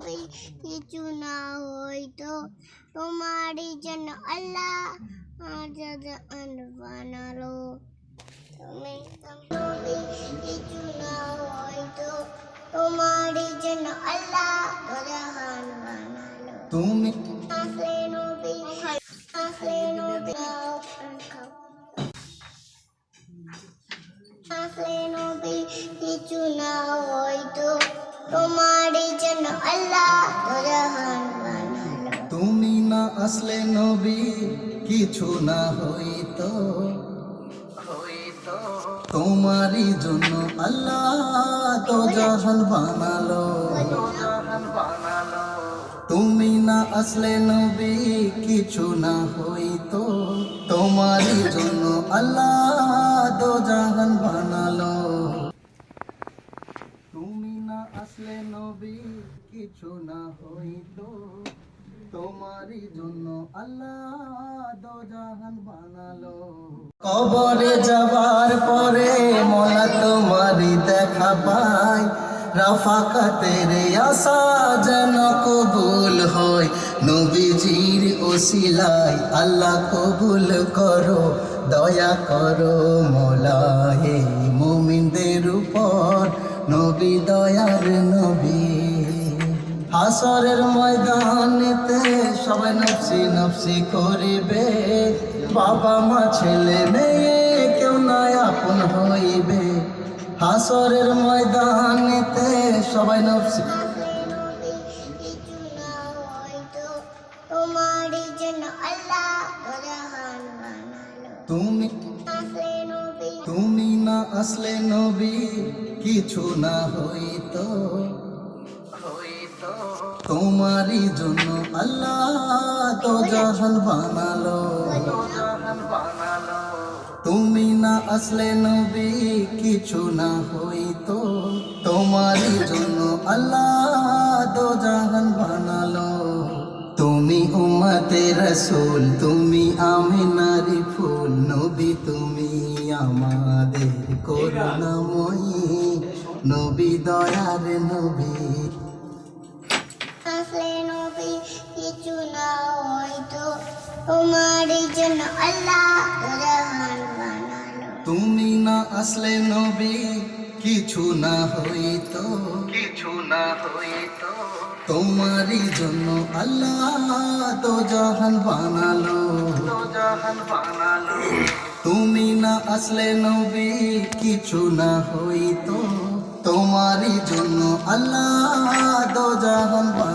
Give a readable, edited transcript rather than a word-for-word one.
নবী কিছু না হইতো তোমারই জন্য আল্লাহ জাহান বানালো তুমি নবী কিছু না হইতো তোমারই জন্য আল্লাহ জাহান বানালো তুমি আসলে নবী কিছু না হইতো তোমারই জন্য আল্লাহ জাহান বানালো তুমি না আসলে নবী কিছু না হইতো তোমারই জন্য আল্লাহ তো জাহান বানালো তুমি না আসলে নবী কিছু না হইতো তোমারই জন্য আল্লাহ তো জাহান বানালো তুমি না আসলে নবী কিছু না হইতো তোমারই জন্য আল্লাহ দো জাহান বানালো কবরে যাবার পরে মোলা তোমারই দেখা পাই রাফাকাতের আশা যেন কবুল হয় নবীজির ওসিলায় আল্লাহ কবুল করো দয়া করো মোলা হে মুমিনদের উপর নবী দয়ার নবী হাসরের ময়দানেতে সবাই নফসি নফসি করিবে বাবা মা ছেলে মেয়ে কেউ না আপন হইবে হাসরের ময়দানেতে সবাই নফসি কিছু না হইতো তোমারই জন্য আল্লাহ জাহান বানালো তুমি না আসলে নবী কিছু না হইতো তোমারই জন্য আল্লাহ তো জাহান বানালো তুমি না আসলে নবী কিছু না হইতো তোমারই জন্য আল্লাহ তো জাহান বানালো তুমি উম্মতে রাসূল তুমি আমিনার ফুল নবী তুমি আমাদের করুণাময়ী নবী দয়ার নবী আসলে নবী কিছু না হইতো তোমারই জন্য আল্লাহ জাহান বানালো তুমি না আসলে নবী কিছু না হইতো তোমারই জন্য আল্লাহ তো জাহান বানালো তুমি না আসলে নবী কিছু না হইতো তোমারই জন্য আল্লাহ তো জাহান বানালো